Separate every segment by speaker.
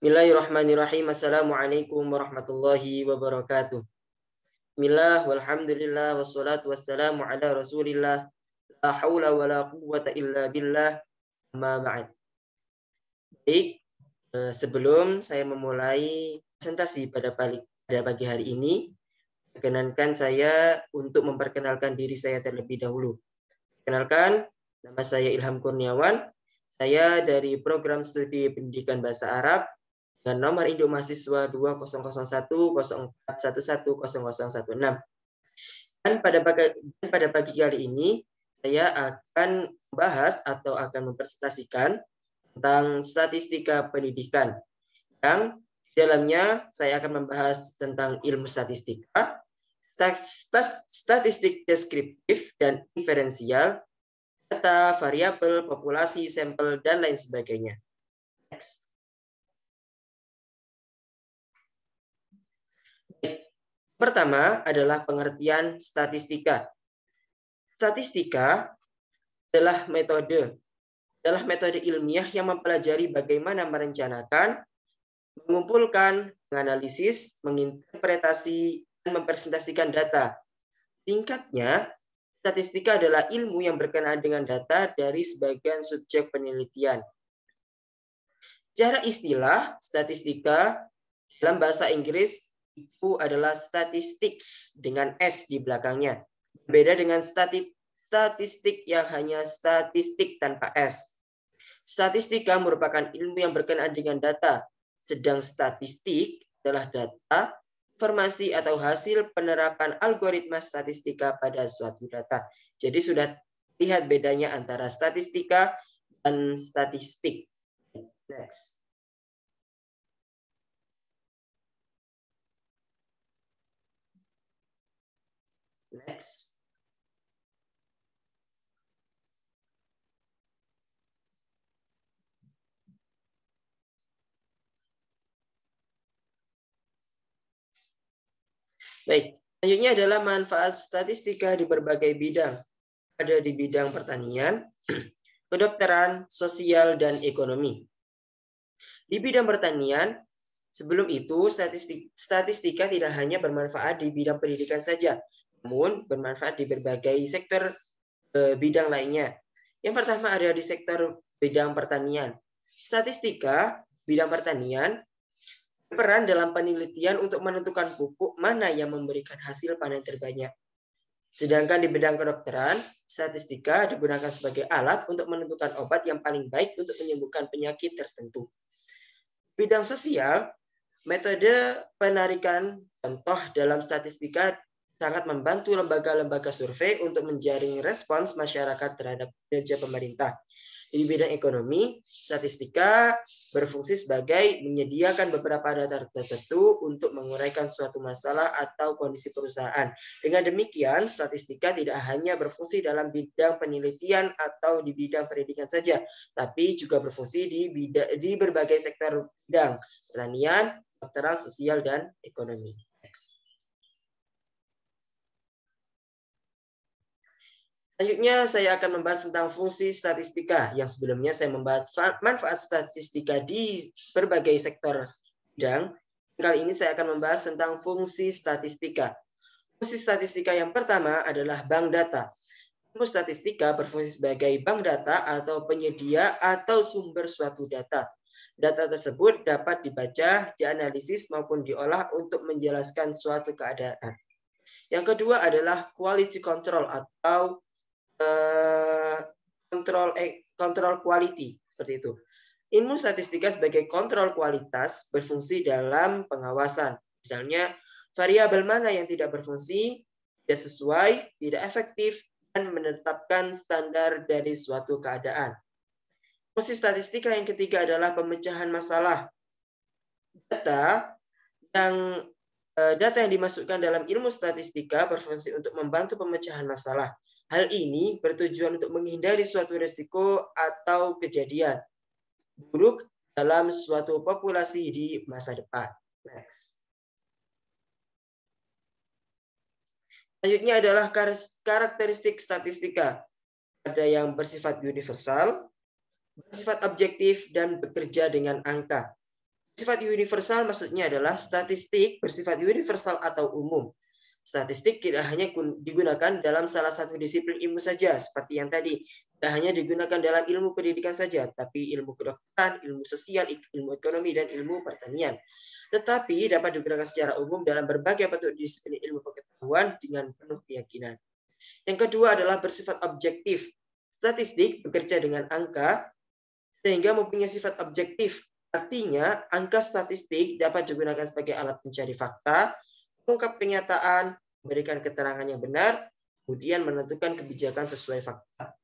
Speaker 1: Bismillahirrahmanirrahim. Assalamualaikum warahmatullahi wabarakatuh. Bismillah, walhamdulillah, wassalatu wassalamu ala rasulillah. La hawla wa la quwwata illa billah. Amma ba'd. Baik, sebelum saya memulai presentasi pada pagi hari ini, perkenankan saya untuk memperkenalkan diri saya terlebih dahulu. Perkenalkan, nama saya Ilham Kurniawan. Saya dari program studi pendidikan bahasa Arab dengan nomor induk mahasiswa 200104110016. Dan pada pagi kali ini saya akan membahas atau akan mempresentasikan tentang statistika pendidikan. Yang di dalamnya saya akan membahas tentang ilmu statistika, statistik deskriptif dan inferensial, data, variabel, populasi, sampel, dan lain sebagainya. Next. Pertama adalah pengertian statistika. Statistika adalah metode ilmiah yang mempelajari bagaimana merencanakan, mengumpulkan, menganalisis, menginterpretasi, dan mempresentasikan data. Singkatnya, statistika adalah ilmu yang berkenaan dengan data dari sebagian subjek penelitian. Secara istilah, statistika dalam bahasa Inggris itu adalah statistics dengan S di belakangnya. Berbeda dengan statistik yang hanya statistik tanpa S. Statistika merupakan ilmu yang berkenaan dengan data, sedang statistik adalah data, informasi atau hasil penerapan algoritma statistika pada suatu data. Jadi sudah lihat bedanya antara statistika dan statistik. Next. Next. Baik, selanjutnya adalah manfaat statistika di berbagai bidang. Ada di bidang pertanian, kedokteran, sosial, dan ekonomi. Di bidang pertanian, sebelum itu statistika tidak hanya bermanfaat di bidang pendidikan saja, namun bermanfaat di berbagai sektor bidang lainnya. Yang pertama ada di sektor bidang pertanian. Statistika bidang pertanian berperan dalam penelitian untuk menentukan pupuk mana yang memberikan hasil panen terbanyak. Sedangkan di bidang kedokteran, statistika digunakan sebagai alat untuk menentukan obat yang paling baik untuk menyembuhkan penyakit tertentu. Bidang sosial, metode penarikan contoh dalam statistika sangat membantu lembaga-lembaga survei untuk menjaring respons masyarakat terhadap kinerja pemerintah. Di bidang ekonomi, statistika berfungsi sebagai menyediakan beberapa data tertentu untuk menguraikan suatu masalah atau kondisi perusahaan. Dengan demikian, statistika tidak hanya berfungsi dalam bidang penelitian atau di bidang pendidikan saja, tapi juga berfungsi di berbagai sektor bidang, pertanian, kedokteran, sosial, dan ekonomi. Selanjutnya saya akan membahas tentang fungsi statistika. Yang sebelumnya saya membahas manfaat statistika di berbagai sektor bidang. Kali ini saya akan membahas tentang fungsi statistika. Fungsi statistika yang pertama adalah bank data. Ilmu statistika berfungsi sebagai bank data atau penyedia atau sumber suatu data. Data tersebut dapat dibaca, dianalisis maupun diolah untuk menjelaskan suatu keadaan. Yang kedua adalah quality control atau kontrol quality, seperti itu. Ilmu statistika sebagai kontrol kualitas berfungsi dalam pengawasan. Misalnya, variabel mana yang tidak berfungsi, tidak sesuai, tidak efektif, dan menetapkan standar dari suatu keadaan. Fungsi statistika yang ketiga adalah pemecahan masalah. Data yang dimasukkan dalam ilmu statistika berfungsi untuk membantu pemecahan masalah. Hal ini bertujuan untuk menghindari suatu risiko atau kejadian buruk dalam suatu populasi di masa depan. Next. Selanjutnya adalah karakteristik statistika. Ada yang bersifat universal, bersifat objektif, dan bekerja dengan angka. Sifat universal maksudnya adalah statistik bersifat universal atau umum. Statistik tidak hanya digunakan dalam salah satu disiplin ilmu saja, seperti yang tadi. Tidak hanya digunakan dalam ilmu pendidikan saja, tapi ilmu kedokteran, ilmu sosial, ilmu ekonomi, dan ilmu pertanian. Tetapi dapat digunakan secara umum dalam berbagai bentuk disiplin ilmu pengetahuan dengan penuh keyakinan. Yang kedua adalah bersifat objektif. Statistik bekerja dengan angka, sehingga mempunyai sifat objektif. Artinya, angka statistik dapat digunakan sebagai alat mencari fakta, mengungkap kenyataan, memberikan keterangan yang benar, kemudian menentukan kebijakan sesuai fakta.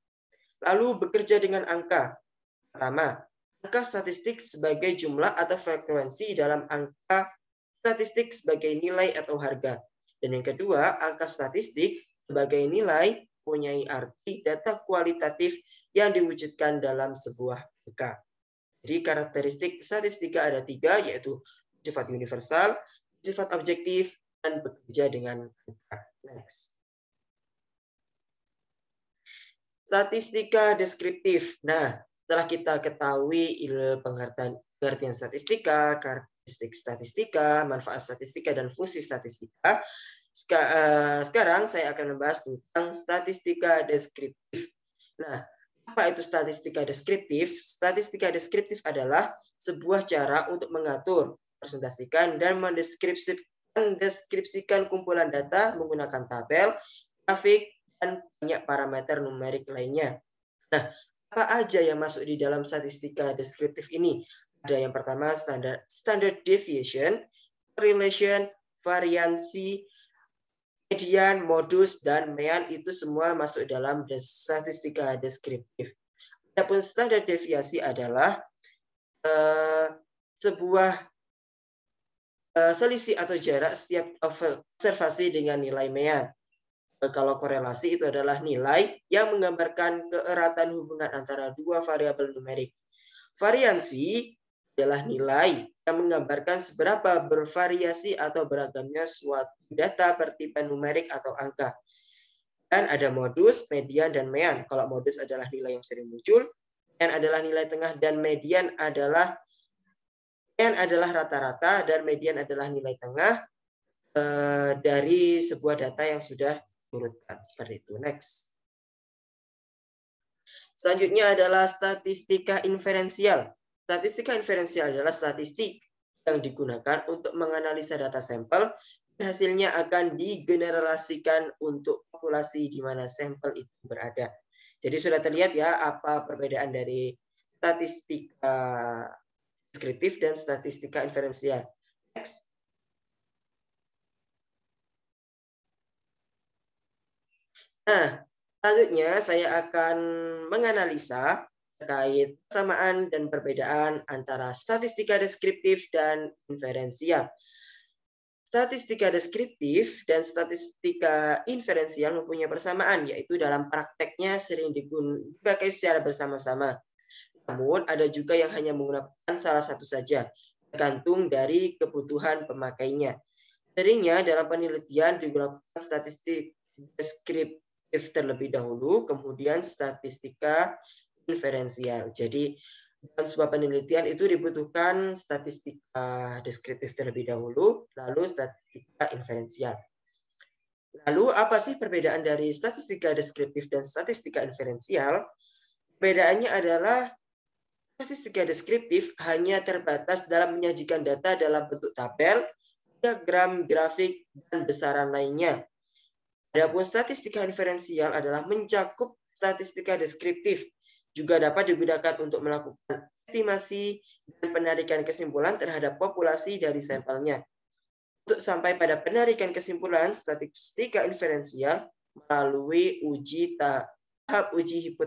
Speaker 1: Lalu bekerja dengan angka. Pertama, angka statistik sebagai jumlah atau frekuensi dalam angka statistik sebagai nilai atau harga. Dan yang kedua, angka statistik sebagai nilai mempunyai arti data kualitatif yang diwujudkan dalam sebuah angka. Jadi karakteristik statistika ada 3, yaitu sifat universal, sifat objektif, dan bekerja dengan angka. Next. Statistika deskriptif. Nah, setelah kita ketahui pengertian statistika, karakteristik statistika, manfaat statistika, dan fungsi statistika, sekarang saya akan membahas tentang statistika deskriptif. Nah, apa itu statistika deskriptif? Statistika deskriptif adalah sebuah cara untuk mengatur, presentasikan, dan mendeskripsikan kumpulan data menggunakan tabel, grafik, dan banyak parameter numerik lainnya. Nah, apa aja yang masuk di dalam statistika deskriptif ini? Ada yang pertama standard deviation, correlation, variansi, median, modus, dan mean, itu semua masuk dalam statistika deskriptif. Adapun standar deviasi adalah sebuah selisih atau jarak setiap observasi dengan nilai mean. Kalau korelasi itu adalah nilai yang menggambarkan keeratan hubungan antara dua variabel numerik. Variansi adalah nilai yang menggambarkan seberapa bervariasi atau beragamnya suatu data bertipe numerik atau angka. Dan ada modus, median, dan mean. Kalau modus adalah nilai yang sering muncul, mean adalah nilai tengah, dan median adalah rata-rata, dan median adalah nilai tengah dari sebuah data yang sudah diurutkan. Seperti itu. Next. Selanjutnya adalah statistika inferensial. Statistika inferensial adalah statistik yang digunakan untuk menganalisa data sampel, dan hasilnya akan digeneralisasikan untuk populasi di mana sampel itu berada. Jadi sudah terlihat ya apa perbedaan dari statistika deskriptif dan statistika inferensial. Next. Nah, selanjutnya saya akan menganalisa terkait persamaan dan perbedaan antara statistika deskriptif dan inferensial. Statistika deskriptif dan statistika inferensial mempunyai persamaan, yaitu dalam prakteknya sering dipakai secara bersama-sama. Namun, ada juga yang hanya menggunakan salah satu saja, tergantung dari kebutuhan pemakainya. Seringnya dalam penelitian digunakan statistik deskriptif terlebih dahulu, kemudian statistika inferensial. Jadi dalam sebuah penelitian itu dibutuhkan statistika deskriptif terlebih dahulu, lalu statistika inferensial. Lalu apa sih perbedaan dari statistika deskriptif dan statistika inferensial? Perbedaannya adalah statistika deskriptif hanya terbatas dalam menyajikan data dalam bentuk tabel, diagram, grafik, dan besaran lainnya. Adapun statistika inferensial adalah mencakup statistika deskriptif, juga dapat digunakan untuk melakukan estimasi dan penarikan kesimpulan terhadap populasi dari sampelnya. Untuk sampai pada penarikan kesimpulan, statistika inferensial melalui tahap uji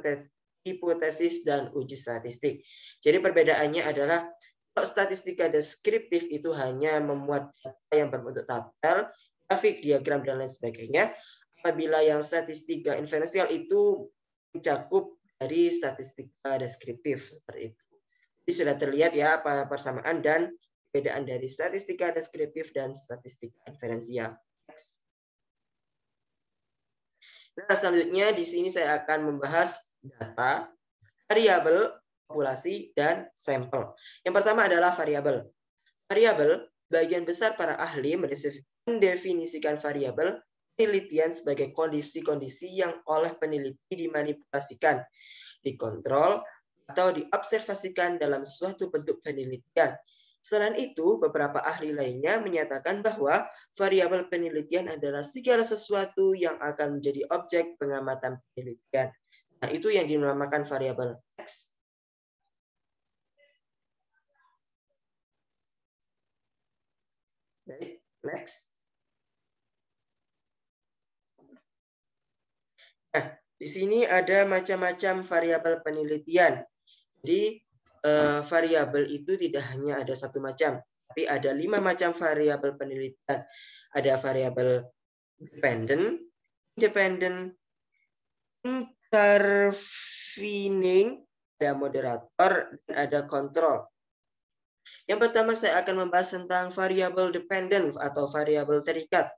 Speaker 1: hipotesis dan uji statistik. Jadi perbedaannya adalah kalau statistika deskriptif itu hanya memuat data yang berbentuk tabel, grafik, diagram, dan lain sebagainya. Apabila yang statistika inferensial itu mencakup dari statistika deskriptif seperti itu. Jadi sudah terlihat ya apa persamaan dan perbedaan dari statistika deskriptif dan statistika inferensial. Nah, selanjutnya di sini saya akan membahas data, variabel, populasi, dan sampel. Yang pertama adalah variabel. Variabel, sebagian besar para ahli mendefinisikan variabel penelitian sebagai kondisi-kondisi yang oleh peneliti dimanipulasikan, dikontrol, atau diobservasikan dalam suatu bentuk penelitian. Selain itu, beberapa ahli lainnya menyatakan bahwa variabel penelitian adalah segala sesuatu yang akan menjadi objek pengamatan penelitian. Nah, itu yang dinamakan variabel X. Baik, next. Nah, di sini ada macam-macam variabel penelitian. Jadi, variabel itu tidak hanya ada satu macam, tapi ada 5 macam variabel penelitian. Ada variabel dependent, independent, intervening, ada moderator, dan ada kontrol. Yang pertama saya akan membahas tentang variabel dependent atau variabel terikat.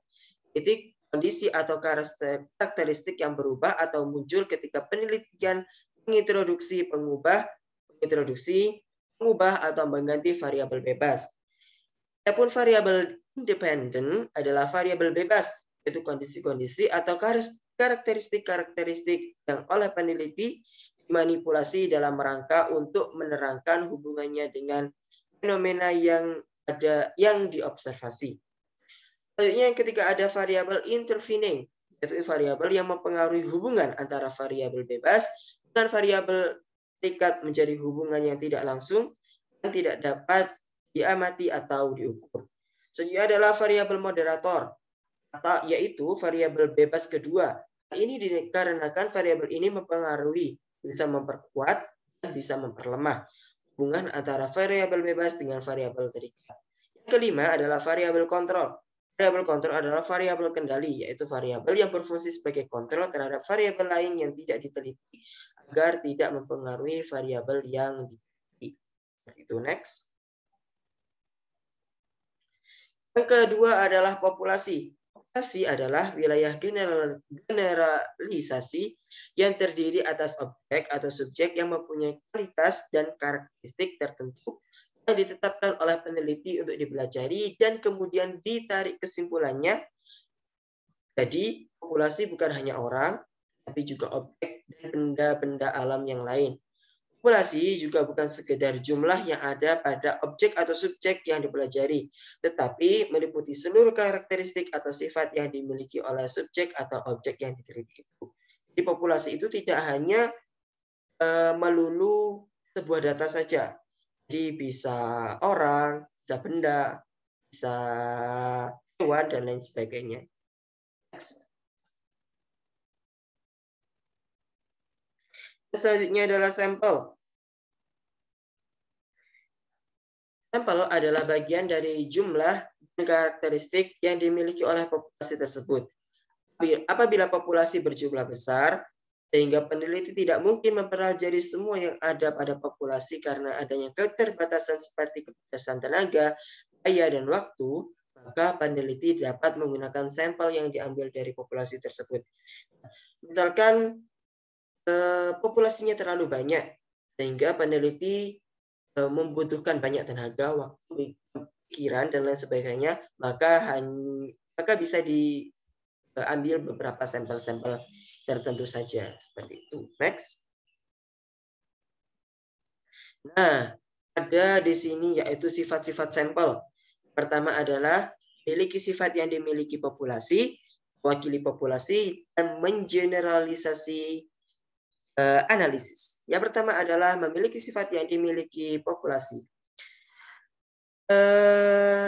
Speaker 1: Titik kondisi atau karakteristik yang berubah atau muncul ketika penelitian mengintroduksi, mengubah atau mengganti variabel bebas. Adapun variabel independen adalah variabel bebas, yaitu kondisi-kondisi atau karakteristik-karakteristik yang oleh peneliti dimanipulasi dalam rangka untuk menerangkan hubungannya dengan fenomena yang diobservasi. Selanjutnya ketika ada variabel intervening, yaitu variabel yang mempengaruhi hubungan antara variabel bebas dan variabel terikat menjadi hubungan yang tidak langsung dan tidak dapat diamati atau diukur. Selanjutnya adalah variabel moderator, yaitu variabel bebas kedua. Ini dikarenakan variabel ini mempengaruhi, bisa memperkuat dan bisa memperlemah hubungan antara variabel bebas dengan variabel terikat. Yang kelima adalah variabel kontrol. Variabel kontrol adalah variabel kendali, yaitu variabel yang berfungsi sebagai kontrol terhadap variabel lain yang tidak diteliti agar tidak mempengaruhi variabel yang diteliti. Itu next. Yang kedua adalah populasi. Populasi adalah wilayah generalisasi yang terdiri atas objek atau subjek yang mempunyai kualitas dan karakteristik tertentu yang ditetapkan oleh peneliti untuk dipelajari dan kemudian ditarik kesimpulannya. Jadi, populasi bukan hanya orang, tapi juga objek dan benda-benda alam yang lain. Populasi juga bukan sekedar jumlah yang ada pada objek atau subjek yang dipelajari, tetapi meliputi seluruh karakteristik atau sifat yang dimiliki oleh subjek atau objek yang diteliti itu. Jadi populasi itu tidak hanya melulu sebuah data saja. Jadi bisa orang, bisa benda, bisa hewan, dan lain sebagainya. Selanjutnya adalah sampel. Sampel adalah bagian dari jumlah dan karakteristik yang dimiliki oleh populasi tersebut. Apabila populasi berjumlah besar, sehingga peneliti tidak mungkin mempelajari semua yang ada pada populasi karena adanya keterbatasan seperti keterbatasan tenaga, biaya, dan waktu, maka peneliti dapat menggunakan sampel yang diambil dari populasi tersebut. Misalkan populasinya terlalu banyak, sehingga peneliti membutuhkan banyak tenaga, waktu, pikiran, dan lain sebagainya, maka bisa diambil beberapa sampel-sampel tertentu saja, seperti itu. Next. Nah, ada di sini yaitu sifat-sifat sampel. Pertama adalah memiliki sifat yang dimiliki populasi, mewakili populasi, dan mengeneralisasi analisis. Yang pertama adalah memiliki sifat yang dimiliki populasi.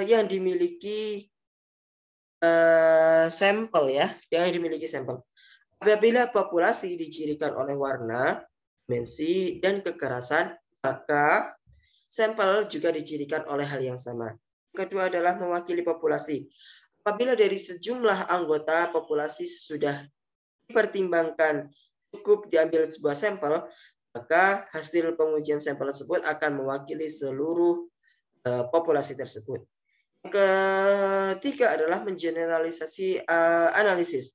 Speaker 1: Yang dimiliki sampel ya, yang dimiliki sampel. Apabila populasi dicirikan oleh warna, dimensi, dan kekerasan, maka sampel juga dicirikan oleh hal yang sama. Kedua adalah mewakili populasi. Apabila dari sejumlah anggota populasi sudah dipertimbangkan cukup diambil sebuah sampel, maka hasil pengujian sampel tersebut akan mewakili seluruh populasi tersebut. Ketiga adalah mengeneralisasi analisis.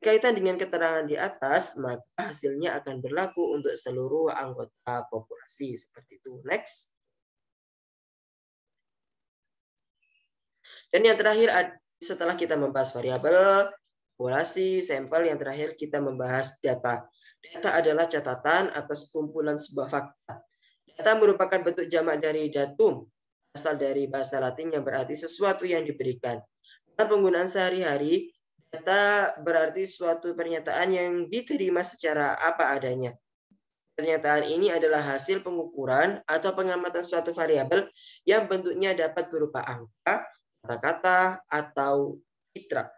Speaker 1: Berkaitan dengan keterangan di atas, maka hasilnya akan berlaku untuk seluruh anggota populasi. Seperti itu. Next. Dan yang terakhir, setelah kita membahas variabel, populasi, sampel, yang terakhir kita membahas data. Data adalah catatan atas kumpulan sebuah fakta. Data merupakan bentuk jamak dari datum, asal dari bahasa Latin yang berarti sesuatu yang diberikan. Dalam penggunaan sehari-hari, data berarti suatu pernyataan yang diterima secara apa adanya. Pernyataan ini adalah hasil pengukuran atau pengamatan suatu variabel yang bentuknya dapat berupa angka, kata-kata, atau citra.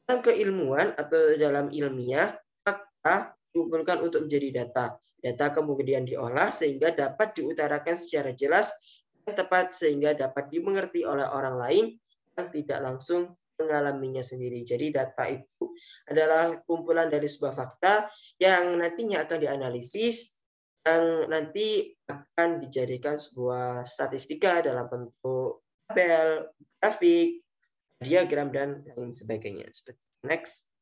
Speaker 1: Dalam keilmuan atau dalam ilmiah, fakta dikumpulkan untuk menjadi data. Data kemudian diolah sehingga dapat diutarakan secara jelas dan tepat sehingga dapat dimengerti oleh orang lain yang tidak langsung mengalaminya sendiri. Jadi data itu adalah kumpulan dari sebuah fakta yang nantinya akan dianalisis yang nanti akan dijadikan sebuah statistika dalam bentuk tabel, grafik, diagram, dan lain sebagainya. Next.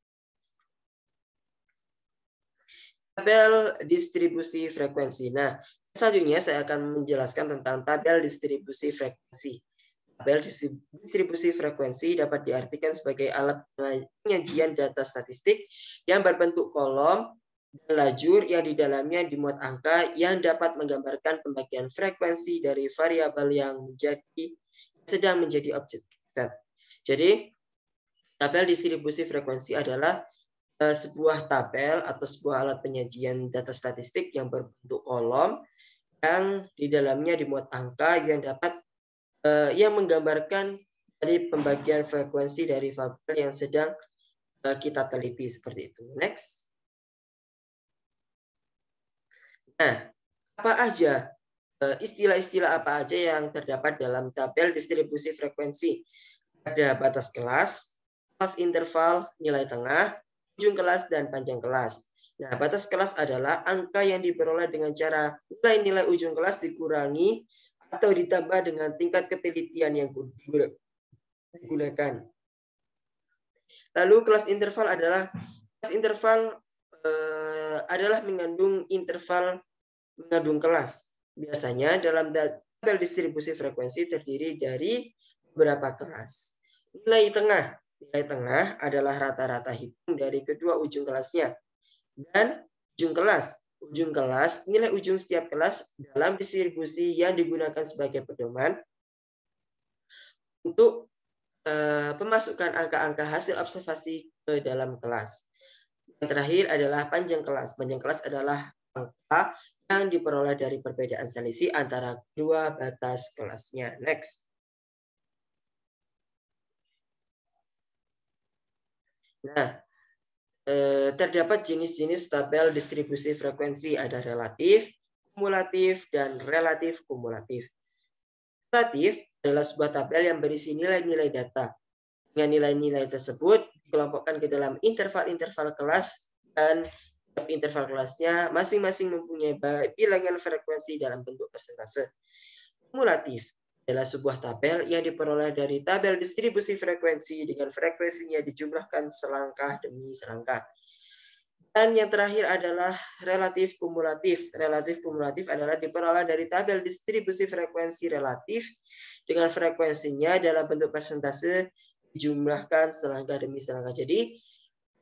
Speaker 1: Tabel distribusi frekuensi. Nah, selanjutnya saya akan menjelaskan tentang tabel distribusi frekuensi. Tabel distribusi frekuensi dapat diartikan sebagai alat penyajian data statistik yang berbentuk kolom dan lajur yang di dalamnya dimuat angka yang dapat menggambarkan pembagian frekuensi dari variabel yang sedang menjadi objek. Jadi, tabel distribusi frekuensi adalah sebuah tabel atau sebuah alat penyajian data statistik yang berbentuk kolom yang di dalamnya dimuat angka yang dapat yang menggambarkan dari pembagian frekuensi dari variabel yang sedang kita teliti seperti itu. Next. Nah, apa aja istilah-istilah apa aja yang terdapat dalam tabel distribusi frekuensi? Ada batas kelas, kelas interval, nilai tengah, ujung kelas, dan panjang kelas. Nah, batas kelas adalah angka yang diperoleh dengan cara nilai-nilai ujung kelas dikurangi atau ditambah dengan tingkat ketelitian yang digunakan. Lalu kelas interval adalah mengandung kelas. Biasanya dalam tabel distribusi frekuensi terdiri dari beberapa kelas. Nilai tengah adalah rata-rata hitung dari kedua ujung kelasnya. Dan ujung kelas, nilai ujung setiap kelas dalam distribusi yang digunakan sebagai pedoman untuk pemasukan angka-angka hasil observasi ke dalam kelas. Yang terakhir adalah panjang kelas. Panjang kelas adalah angka yang diperoleh dari perbedaan selisih antara kedua batas kelasnya. Next. Nah, terdapat jenis-jenis tabel distribusi frekuensi. Ada relatif, kumulatif, dan relatif kumulatif. Relatif adalah sebuah tabel yang berisi nilai-nilai data. Dengan nilai-nilai tersebut dikelompokkan ke dalam interval-interval kelas dan interval kelasnya masing-masing mempunyai bilangan frekuensi dalam bentuk persentase. Kumulatif adalah sebuah tabel yang diperoleh dari tabel distribusi frekuensi dengan frekuensinya dijumlahkan selangkah demi selangkah. Dan yang terakhir adalah relatif kumulatif. Relatif kumulatif adalah diperoleh dari tabel distribusi frekuensi relatif dengan frekuensinya dalam bentuk persentase dijumlahkan selangkah demi selangkah. Jadi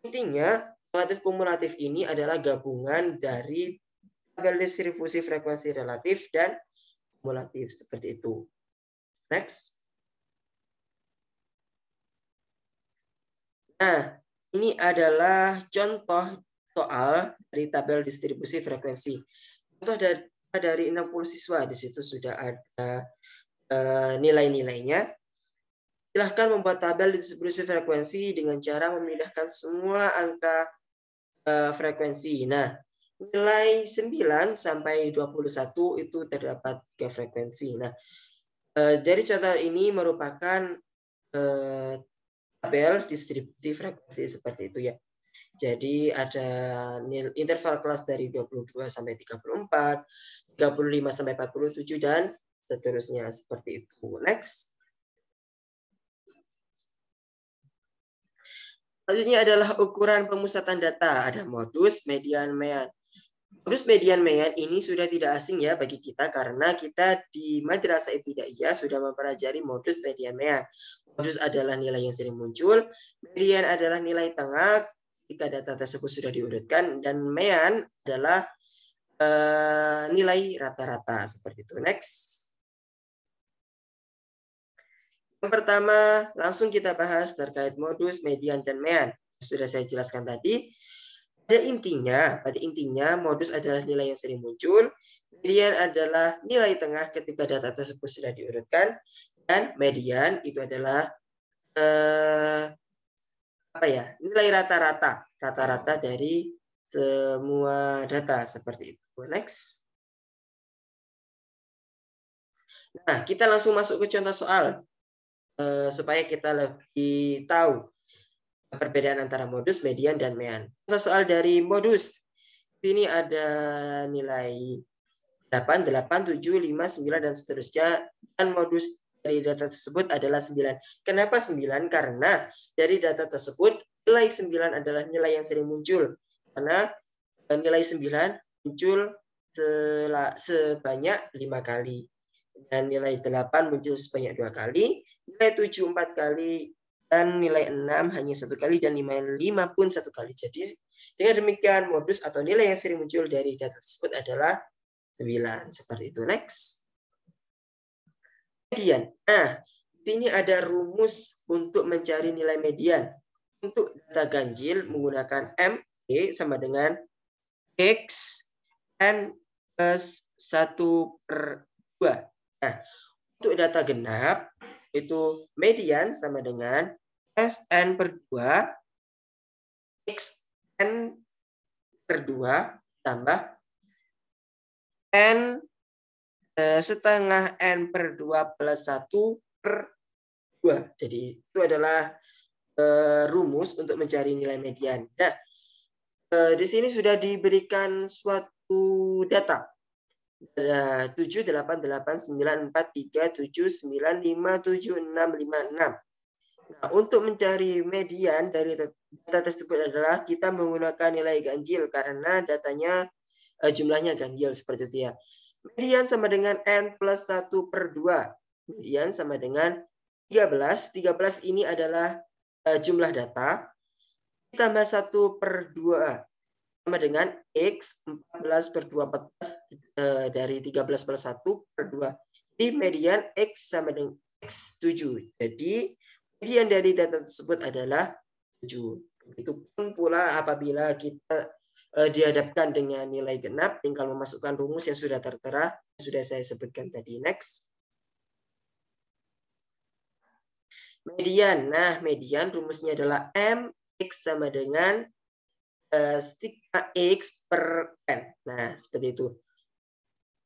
Speaker 1: intinya relatif kumulatif ini adalah gabungan dari tabel distribusi frekuensi relatif dan kumulatif seperti itu. Next. Nah, ini adalah contoh soal dari tabel distribusi frekuensi. Contoh dari 60 siswa, di situ sudah ada nilai-nilainya. Silahkan membuat tabel distribusi frekuensi dengan cara memindahkan semua angka frekuensi. Nah, nilai 9 sampai 21 itu terdapat 3 frekuensi. Nah, dari contoh ini merupakan tabel distribusi frekuensi seperti itu ya. Jadi ada interval kelas dari 22 sampai 34, 35 sampai 47 dan seterusnya seperti itu. Next. Selanjutnya adalah ukuran pemusatan data. Ada modus, median, mean. Modus median mean ini sudah tidak asing ya bagi kita karena kita di Madrasah Ibtidaiyah sudah mempelajari modus median mean. Modus adalah nilai yang sering muncul, median adalah nilai tengah ketika data tersebut sudah diurutkan, dan mean adalah nilai rata-rata seperti itu. Next. Yang pertama, langsung kita bahas terkait modus, median, dan mean. Sudah saya jelaskan tadi. Pada intinya modus adalah nilai yang sering muncul, median adalah nilai tengah ketika data tersebut sudah diurutkan, dan median itu adalah nilai rata-rata dari semua data seperti itu. Next. Nah, kita langsung masuk ke contoh soal supaya kita lebih tahu perbedaan antara modus, median, dan mean. Contoh soal dari modus. Di sini ada nilai 8, 8, 7, 5, 9, dan seterusnya. Dan modus dari data tersebut adalah 9. Kenapa 9? Karena dari data tersebut, nilai 9 adalah nilai yang sering muncul. Karena nilai 9 muncul sebanyak 5 kali. Dan nilai 8 muncul sebanyak 2 kali. Nilai 7 4 kali. Dan nilai 6 hanya 1 kali, dan nilai 5 pun 1 kali. Jadi dengan demikian modus atau nilai yang sering muncul dari data tersebut adalah 9. Seperti itu. Next. Median. Nah, di sini ada rumus untuk mencari nilai median. Untuk data ganjil menggunakan M, E sama dengan X, N plus 1/2. Nah, untuk data genap, itu median sama dengan SN/2 XN/2 tambah N setengah N/2 plus 1/2. Jadi itu adalah rumus untuk mencari nilai median. Nah, di sini sudah diberikan suatu data. Ada 7, 8, 8, 9, 4, 3, 7, 9, 5, 7, 6, 5, 6. Nah, untuk mencari median dari data tersebut adalah kita menggunakan nilai ganjil karena datanya jumlahnya ganjil seperti itu ya. Median sama dengan N plus 1/2. Median sama dengan 13. 13 ini adalah jumlah data. Ditambah 1/2 sama dengan X 14/2 14 dari 13 plus 1/2. Jadi median X sama dengan X 7. Jadi median dari data tersebut adalah 7. Begitupun pula apabila kita dihadapkan dengan nilai genap, tinggal memasukkan rumus yang sudah tertera, sudah saya sebutkan tadi. Next. Median. Nah, median rumusnya adalah M X sama dengan stigma X per N. Nah, seperti itu.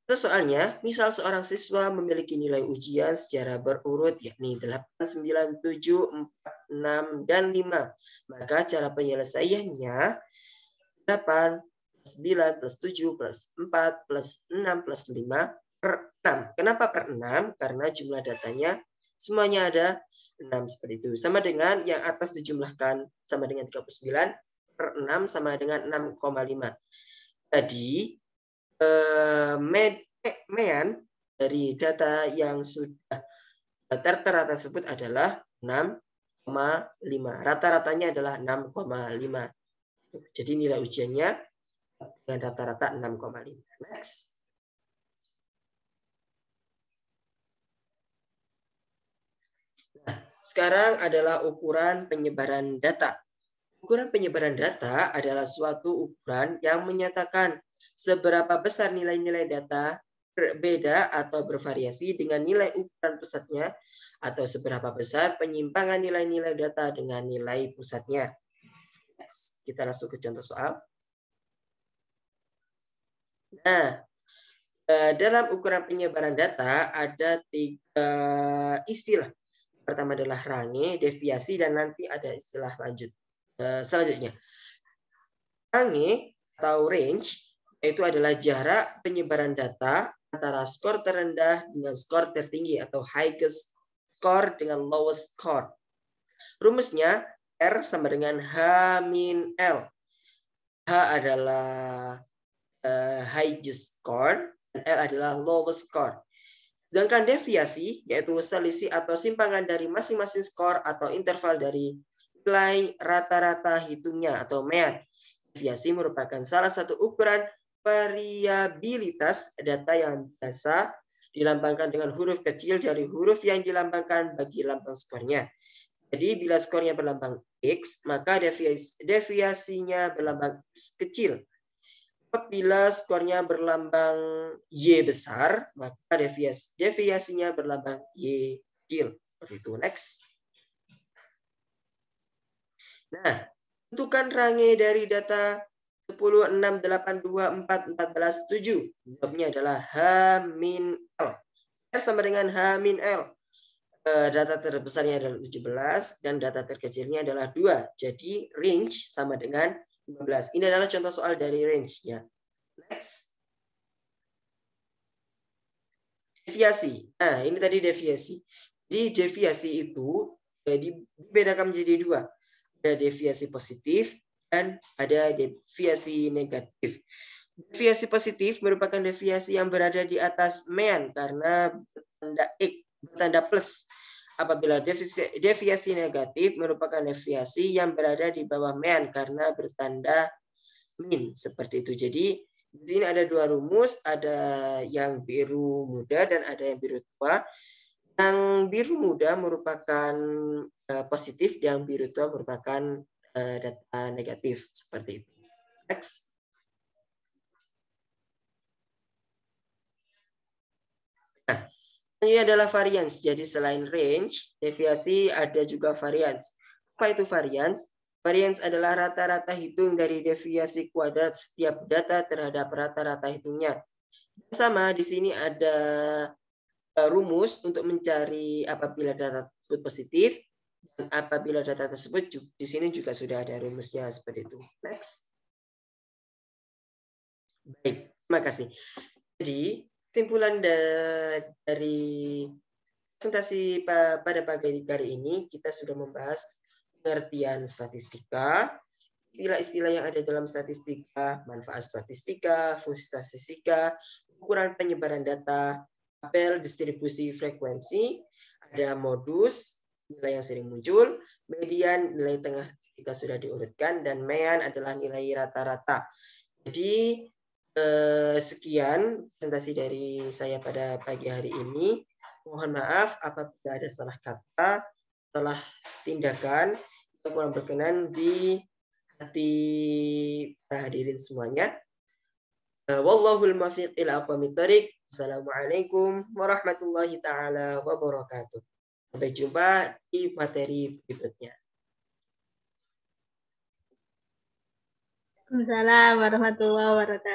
Speaker 1: Terus soalnya, misal seorang siswa memiliki nilai ujian secara berurut, yakni 8, 9, 7, 4, 6, dan 5. Maka cara penyelesaiannya 8, 9, plus 7, plus 4, plus 6, plus 5, per 6. Kenapa per 6? Karena jumlah datanya semuanya ada 6 seperti itu. Sama dengan yang atas dijumlahkan sama dengan 39, per 6 sama dengan 6,5. Jadi, mean dari data yang sudah tertera tersebut adalah 6,5. Rata-ratanya adalah 6,5. Jadi nilai ujiannya dengan rata-rata 6,5. Next. Nah, sekarang adalah ukuran penyebaran data. Ukuran penyebaran data adalah suatu ukuran yang menyatakan seberapa besar nilai-nilai data berbeda atau bervariasi dengan nilai ukuran pusatnya atau seberapa besar penyimpangan nilai-nilai data dengan nilai pusatnya. Next. Kita langsung ke contoh soal. Nah, dalam ukuran penyebaran data ada 3 istilah. Pertama adalah range, deviasi, dan nanti ada istilah lanjut. Selanjutnya, range atau range itu adalah jarak penyebaran data antara skor terendah dengan skor tertinggi atau highest score dengan lowest score. Rumusnya R sama dengan H-L. H adalah highest score dan L adalah lowest score. Sedangkan deviasi, yaitu selisih atau simpangan dari masing-masing skor atau interval dari nilai rata-rata hitungnya atau mean. Deviasi merupakan salah satu ukuran variabilitas data yang biasa dilambangkan dengan huruf kecil dari huruf yang dilambangkan bagi lambang skornya. Jadi bila skornya berlambang X, maka deviasinya berlambang X kecil. Apabila skornya berlambang Y besar, maka deviasinya berlambang Y kecil. Seperti itu. Next. Nah, tentukan range dari data 10, 6, 8, 2, 4, 14, 7. Jawabnya adalah H-L. R sama dengan H-L. Data terbesarnya adalah 17 dan data terkecilnya adalah 2. Jadi range sama dengan 15. Ini adalah contoh soal dari range-nya. Next. Deviasi. Nah, ini tadi deviasi. Di deviasi itu dibedakan menjadi dua. Ada deviasi positif dan ada deviasi negatif. Deviasi positif merupakan deviasi yang berada di atas mean karena bertanda X, bertanda plus. Apabila deviasi negatif merupakan deviasi yang berada di bawah mean karena bertanda min. Seperti itu. Jadi di sini ada dua rumus, ada yang biru muda dan ada yang biru tua. Yang biru muda merupakan positif, yang biru tua merupakan data negatif. Seperti itu. Next. Nah, ini adalah variance. Jadi selain range, deviasi ada juga variance. Apa itu variance? Variance adalah rata-rata hitung dari deviasi kuadrat setiap data terhadap rata-rata hitungnya. Sama di sini ada rumus untuk mencari apabila data tersebut positif dan apabila data tersebut di sini juga sudah ada rumusnya seperti itu. Next. Baik, terima kasih. Jadi kesimpulan dari presentasi pada pagi hari ini kita sudah membahas pengertian statistika, istilah-istilah yang ada dalam statistika, manfaat statistika, fungsi statistika, ukuran penyebaran data, tabel distribusi frekuensi, ada modus, nilai yang sering muncul, median, nilai tengah jika sudah diurutkan, dan mean adalah nilai rata-rata. Jadi sekian presentasi dari saya pada pagi hari ini. Mohon maaf apabila ada salah kata, salah tindakan yang kurang berkenan di hati para hadirin semuanya. Wallahul muwaffiq ila aqwamit thoriq. Assalamualaikum warahmatullahi taala wabarakatuh. Sampai jumpa di materi berikutnya.
Speaker 2: Waalaikumsalam warahmatullahi wabarakatuh.